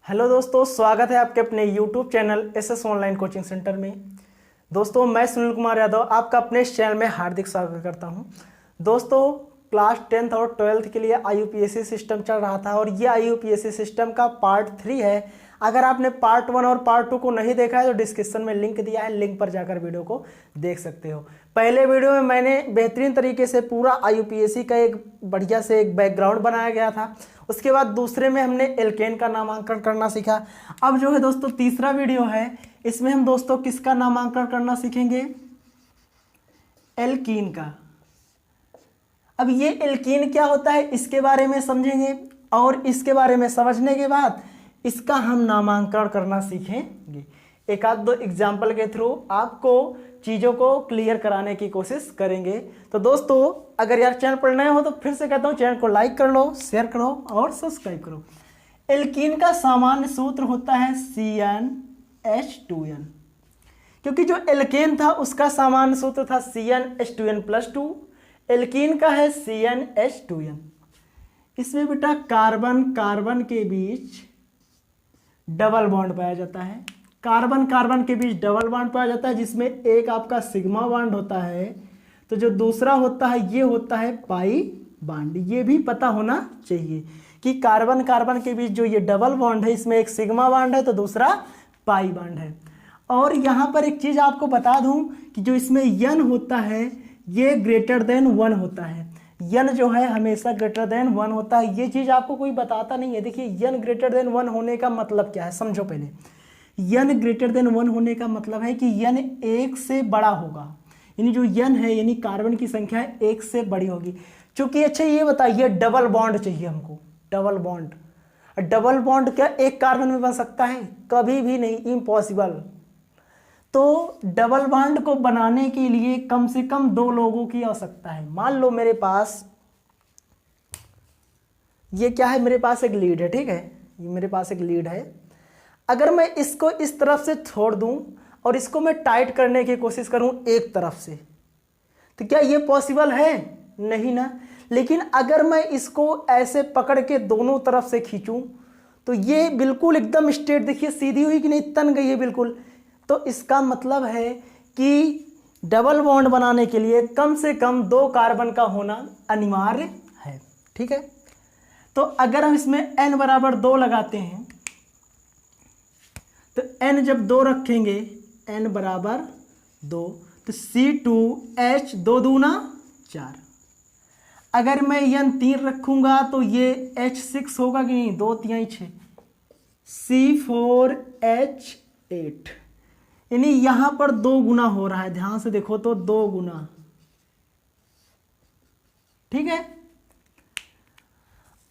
Hello दोस्तों, स्वागत है आपके अपने YouTube channel SS online coaching centre में। दोस्तों, मैं सुनील कुमार यादव आपका अपने इस चैनल में हार्दिक स्वागत करता हूं। दोस्तों, क्लास 10th और 12th के लिए आईयूपीएससी सिस्टम चल रहा था और ये आईयूपीएससी सिस्टम का पार्ट 3 है। अगर आपने पार्ट 1 और पार्ट 2 को नहीं देखा है तो डिस्क्रिप्शन में लिंक दिया है, लिंक पर जाकर वीडियो को देख सकते हो। पहले वीडियो में मैंने बेहतरीन तरीके से पूरा आईयूपीएससी का एक बढ़िया से एक बैकग्राउंड बनाया गया था। उसके बाद दूसरे में हमने एल्केन का नामांकन करना सीखा। अब जो है दोस्तों तीसरा वीडियो है, इसमें हम दोस्तों किसका नामांकन करना सीखेंगे? एल्कीन का। अब ये एल्कीन क्या होता है इसके बारे में समझेंगे और इसके बारे में समझने के बाद इसका हम नामांकन करना सीखेंगे। एक आध दो एग्जाम्पल के थ्रू आपको चीज़ों को क्लियर कराने की कोशिश करेंगे। तो दोस्तों, अगर यार चैनल पर नए हो तो फिर से कहता हूँ, चैनल को लाइक कर लो, शेयर करो और सब्सक्राइब करो। एल्कीन का सामान्य सूत्र होता है CnH2n, क्योंकि जो एल्केन था उसका सामान्य सूत्र था CnH2n+2। एल्कीन का है CnH2n। इसमें बेटा कार्बन कार्बन के बीच डबल बॉन्ड पाया जाता है। कार्बन कार्बन के बीच डबल बॉन्ड पाया जाता है, जिसमें एक आपका सिग्मा बॉन्ड होता है तो जो दूसरा होता है ये होता है पाई बॉन्ड। ये भी पता होना चाहिए कि कार्बन कार्बन के बीच जो ये डबल बॉन्ड है इसमें एक सिग्मा बॉन्ड है तो दूसरा पाई बॉन्ड है। और यहाँ पर एक चीज़ आपको बता दूं कि जो इसमें यन होता है ये ग्रेटर देन 1 होता है। यन जो है हमेशा ग्रेटर देन 1 होता है। ये चीज़ आपको कोई बताता नहीं है। देखिए, यन ग्रेटर देन 1 होने का मतलब क्या है समझो पहले। यन ग्रेटर देन 1 होने का मतलब है कि यन 1 से बड़ा होगा, यानी जो यन है यानी कार्बन की संख्या 1 से बड़ी होगी। चूंकि अच्छा ये बताइए, डबल बॉन्ड चाहिए हमको। डबल बॉन्ड, डबल बॉन्ड क्या एक कार्बन में बन सकता है? कभी भी नहीं, इम्पॉसिबल। तो डबल बॉन्ड को बनाने के लिए कम से कम 2 लोगों की आवश्यकता है। मान लो मेरे पास ये क्या है, मेरे पास एक लीड है, ठीक है, ये मेरे पास एक लीड है। अगर मैं इसको इस तरफ से छोड़ दूं और इसको मैं टाइट करने की कोशिश करूं एक तरफ से, तो क्या ये पॉसिबल है? नहीं ना। लेकिन अगर मैं इसको ऐसे पकड़ के दोनों तरफ से खींचूं तो ये बिल्कुल एकदम स्ट्रेट, देखिए सीधी हुई कि नहीं, तन गई है बिल्कुल। तो इसका मतलब है कि डबल बॉन्ड बनाने के लिए कम से कम 2 कार्बन का होना अनिवार्य है, ठीक है। तो अगर हम इसमें n बराबर 2 लगाते हैं तो n जब 2 रखेंगे, n बराबर 2, तो C2H 2 दूना 4। अगर मैं n 3 रखूंगा तो ये H6 होगा कि नहीं, 2 3 6, C4H8, यानी यहां पर 2 गुना हो रहा है। ध्यान से देखो तो 2 गुना, ठीक है।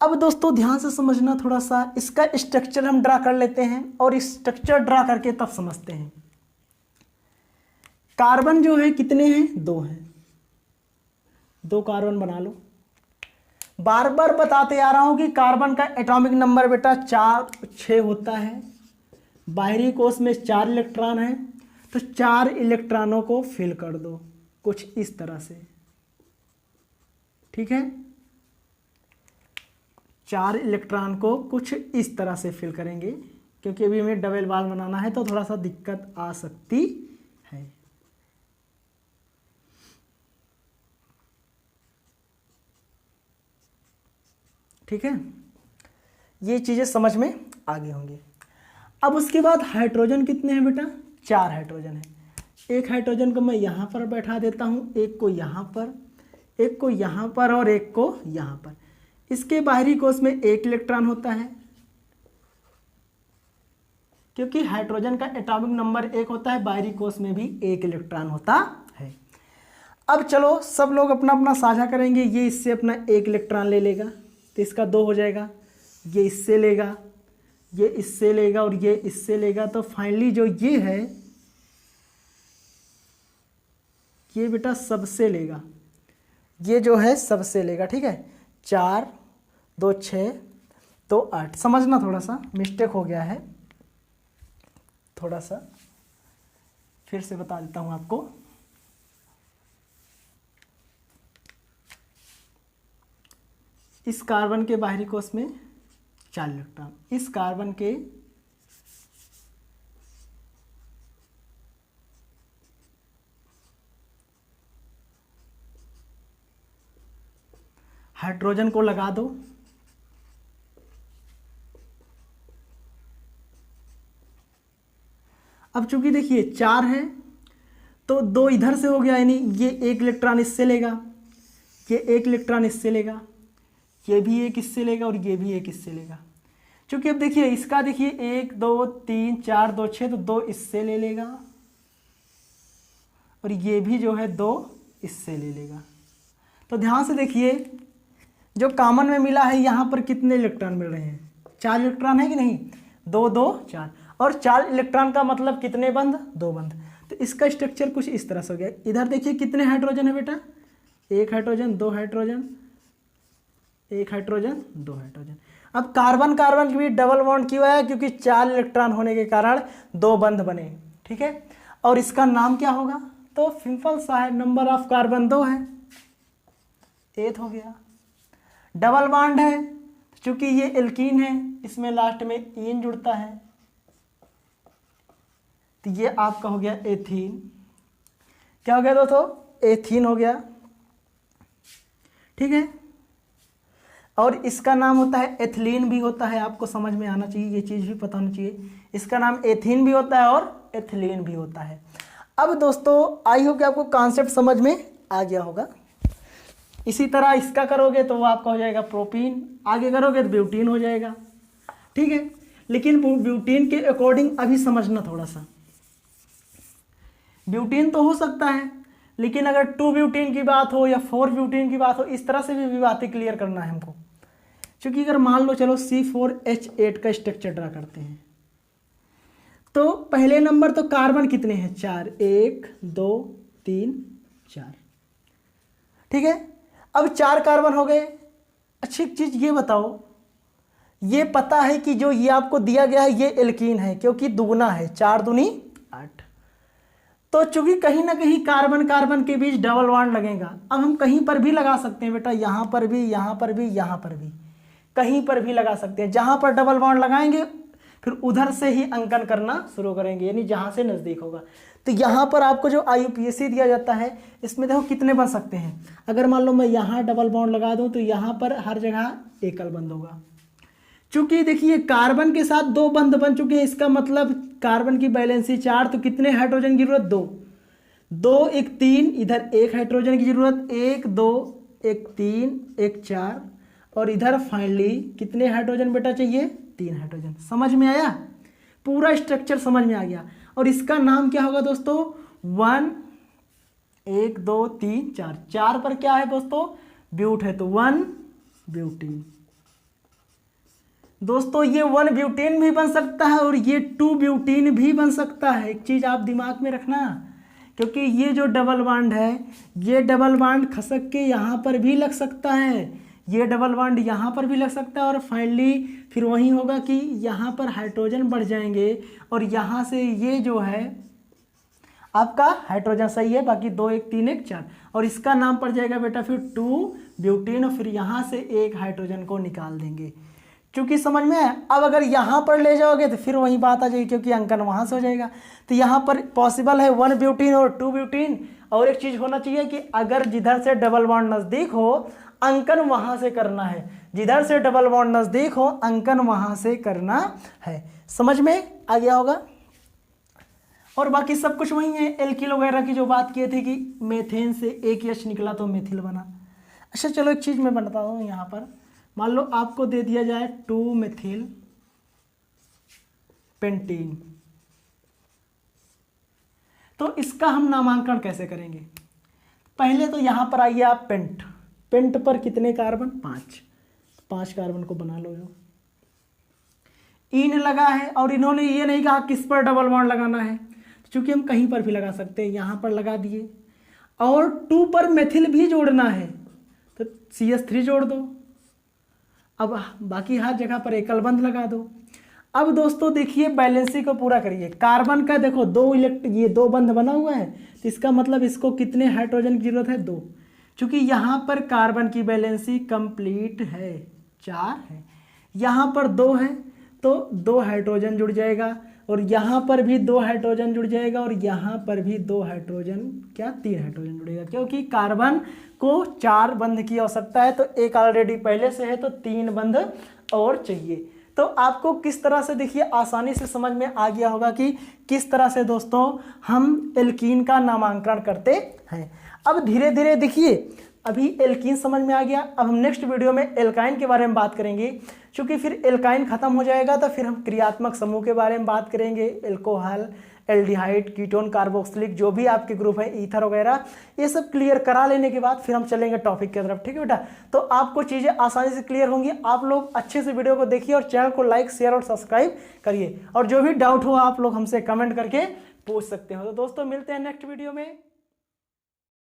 अब दोस्तों ध्यान से समझना, थोड़ा सा इसका स्ट्रक्चर हम ड्रा कर लेते हैं और स्ट्रक्चर ड्रा करके तब समझते हैं। कार्बन जो है कितने हैं? 2 हैं। 2 कार्बन बना लो। बार बार बताते आ रहा हूं कि कार्बन का एटॉमिक नंबर बेटा 4 6 होता है। बाहरी कोश में 4 इलेक्ट्रॉन है, तो 4 इलेक्ट्रॉनों को फिल कर दो कुछ इस तरह से, ठीक है। 4 इलेक्ट्रॉन को कुछ इस तरह से फिल करेंगे, क्योंकि अभी हमें डबल बॉन्ड बनाना है तो थोड़ा सा दिक्कत आ सकती है। ठीक है, ये चीजें समझ में आ गई होंगी। अब उसके बाद हाइड्रोजन कितने हैं बेटा? 4 हाइड्रोजन है। एक हाइड्रोजन को मैं यहाँ पर बैठा देता हूँ, एक को यहाँ पर, एक को यहाँ पर और एक को यहाँ पर। इसके बाहरी कोश में 1 इलेक्ट्रॉन होता है, क्योंकि हाइड्रोजन का एटॉमिक नंबर 1 होता है, बाहरी कोश में भी 1 इलेक्ट्रॉन होता है। अब चलो सब लोग अपना अपना साझा करेंगे। ये इससे अपना 1 इलेक्ट्रॉन ले लेगा तो इसका 2 हो जाएगा। ये इससे लेगा, ये इससे लेगा और ये इससे लेगा, तो फाइनली जो ये है ये बेटा सबसे लेगा। ये जो है सबसे लेगा, ठीक है। 4 2 6 2 8। समझना, थोड़ा सा मिस्टेक हो गया है, थोड़ा सा फिर से बता देता हूं आपको। इस कार्बन के बाहरी कोश में 4 इलेक्ट्रॉन, इस कार्बन के हाइड्रोजन को लगा दो। अब चूंकि देखिए 4 है तो 2 इधर से हो गया, यानी ये 1 इलेक्ट्रॉन इससे लेगा, ये 1 इलेक्ट्रॉन इससे लेगा, ये भी 1 इससे लेगा और ये भी 1 इससे लेगा। चूंकि अब देखिए इसका देखिए 1 2 3 4 2 6, तो 2 इससे ले लेगा और ये भी जो है 2 इससे ले लेगा। तो ध्यान से देखिए जो कॉमन में मिला है यहाँ पर कितने इलेक्ट्रॉन मिल रहे हैं, 4 इलेक्ट्रॉन है कि नहीं, 2 2 4, और 4 इलेक्ट्रॉन का मतलब कितने बंध, 2 बंध। तो इसका स्ट्रक्चर कुछ इस तरह से हो गया। इधर देखिए कितने हाइड्रोजन है बेटा, 1 हाइड्रोजन 2 हाइड्रोजन 1 हाइड्रोजन 2 हाइड्रोजन। अब कार्बन कार्बन की भी डबल बॉन्ड क्यों है, क्योंकि 4 इलेक्ट्रॉन होने के कारण 2 बंध बने, ठीक है। और इसका नाम क्या होगा, तो सिंपल सा है, नंबर ऑफ कार्बन 2 है, 8 हो गया। डबल बॉन्ड है क्योंकि ये एल्कीन है, इसमें लास्ट में ईन जुड़ता है, तो ये आपका हो गया एथीन। क्या हो गया दोस्तों, एथीन हो गया, ठीक है। और इसका नाम होता है एथिलीन भी होता है, आपको समझ में आना चाहिए, ये चीज़ भी पता होनी चाहिए। इसका नाम एथीन भी होता है और एथिलीन भी होता है। अब दोस्तों आई हो कि आपको कॉन्सेप्ट समझ में आ गया होगा। इसी तरह इसका करोगे तो वो आपका हो जाएगा प्रोपीन, आगे करोगे तो ब्यूटीन हो जाएगा, ठीक है। लेकिन ब्यूटीन के अकॉर्डिंग अभी समझना थोड़ा सा, ब्यूटीन तो हो सकता है, लेकिन अगर 2 ब्यूटीन की बात हो या 4 ब्यूटीन की बात हो, इस तरह से भी बातें क्लियर करना है हमको। क्योंकि अगर मान लो चलो C4H8 का स्ट्रक्चर ड्रा करते हैं, तो पहले नंबर तो कार्बन कितने हैं, 4, 1 2 3 4, ठीक है। अब 4 कार्बन हो गए। अच्छी चीज़ ये बताओ, ये पता है कि जो ये आपको दिया गया है ये एल्कीन है, क्योंकि दुगुना है, 4 दूनी 8। तो चूंकि कहीं ना कहीं कार्बन कार्बन के बीच डबल बॉन्ड लगेगा। अब हम कहीं पर भी लगा सकते हैं बेटा, यहाँ पर भी, यहाँ पर भी, यहाँ पर भी, कहीं पर भी लगा सकते हैं। जहाँ पर डबल बॉन्ड लगाएंगे फिर उधर से ही अंकन करना शुरू करेंगे, यानी जहाँ से नज़दीक होगा। तो यहाँ पर आपको जो IUPAC दिया जाता है, इसमें देखो कितने बन सकते हैं। अगर मान लो मैं यहाँ डबल बॉन्ड लगा दूँ तो यहाँ पर हर जगह एकल बंध होगा। चूंकि देखिए कार्बन के साथ 2 बंध बन चुके हैं, इसका मतलब कार्बन की बैलेंसी 4, तो कितने हाइड्रोजन की जरूरत, 2 2 1 3, इधर 1 हाइड्रोजन की जरूरत, 1 2 1 3 1 4, और इधर फाइनली कितने हाइड्रोजन बेटा चाहिए, 3 हाइड्रोजन। समझ में आया, पूरा स्ट्रक्चर समझ में आ गया। और इसका नाम क्या होगा दोस्तों, 1 1 2 3 4, 4 पर क्या है दोस्तों, ब्यूट है, तो 1 ब्यूटीन। दोस्तों ये 1 ब्यूटेन भी बन सकता है और ये 2 ब्यूटीन भी बन सकता है। एक चीज़ आप दिमाग में रखना, क्योंकि ये जो डबल बॉन्ड है, ये डबल बॉन्ड खसक के यहाँ पर भी लग सकता है, ये डबल बॉन्ड यहाँ पर भी लग सकता है, और फाइनली फिर वही होगा कि यहाँ पर हाइड्रोजन बढ़ जाएंगे और यहाँ से ये जो है आपका हाइड्रोजन सही है, बाकी 2 1 3 1 4, और इसका नाम पड़ जाएगा बेटा फिर 2 ब्यूटेन, और फिर यहाँ से 1 हाइड्रोजन को निकाल देंगे। क्योंकि समझ में आया। अब अगर यहाँ पर ले जाओगे तो फिर वही बात आ जाएगी, क्योंकि अंकन वहाँ से हो जाएगा। तो यहाँ पर पॉसिबल है 1 ब्यूटीन और 2 ब्यूटीन। और एक चीज़ होना चाहिए कि अगर जिधर से डबल बॉन्ड नज़दीक हो अंकन वहाँ से करना है, जिधर से डबल बॉन्ड नज़दीक हो अंकन वहाँ से करना है। समझ में आ गया होगा। और बाकी सब कुछ वही है। एल्किल वगैरह की जो बात किए थे कि मेथेन से एक H निकला तो मेथिल बना। अच्छा चलो एक चीज़ मैं बताता हूँ। यहाँ पर मान लो आपको दे दिया जाए 2 मेथिल पेंटीन, तो इसका हम नामांकन कैसे करेंगे। पहले तो यहाँ पर आइए आप पेंट, पेंट पर कितने कार्बन, 5 कार्बन को बना लो। जो इन लगा है और इन्होंने ये नहीं कहा किस पर डबल बॉन्ड लगाना है, क्योंकि हम कहीं पर भी लगा सकते हैं। यहाँ पर लगा दिए और 2 पर मेथिल भी जोड़ना है तो CH3 जोड़ दो। अब बाकी हर जगह पर एकल बंध लगा दो। अब दोस्तों देखिए बैलेंसी को पूरा करिए। कार्बन का देखो 2 बंध बना हुआ है, तो इसका मतलब इसको कितने हाइड्रोजन की जरूरत है, 2। क्योंकि यहाँ पर कार्बन की बैलेंसी कंप्लीट है, 4 है, यहाँ पर 2 है तो 2 हाइड्रोजन जुड़ जाएगा, और यहाँ पर भी 2 हाइड्रोजन जुड़ जाएगा, और यहाँ पर भी 2 हाइड्रोजन, क्या 3 हाइड्रोजन जुड़ेगा, क्योंकि कार्बन को 4 बंध की आवश्यकता है, तो एक ऑलरेडी पहले से है तो 3 बंध और चाहिए। तो आपको किस तरह से देखिए आसानी से समझ में आ गया होगा कि किस तरह से दोस्तों हम एल्कीन का नामांकन करते हैं। अब धीरे धीरे देखिए अभी एल्कीन समझ में आ गया, अब हम नेक्स्ट वीडियो में एल्काइन के बारे में बात करेंगे, क्योंकि फिर एल्काइन खत्म हो जाएगा तो फिर हम क्रियात्मक समूह के बारे में बात करेंगे, एल्कोहल, एल्डिहाइड, कीटोन, कार्बोक्सिलिक, जो भी आपके ग्रुप है, ईथर वगैरह, ये सब क्लियर करा लेने के बाद फिर हम चलेंगे टॉपिक की तरफ। ठीक है बेटा, तो आपको चीज़ें आसानी से क्लियर होंगी। आप लोग अच्छे से वीडियो को देखिए और चैनल को लाइक, शेयर और सब्सक्राइब करिए, और जो भी डाउट हो आप लोग हमसे कमेंट करके पूछ सकते हो। तो दोस्तों मिलते हैं नेक्स्ट वीडियो में।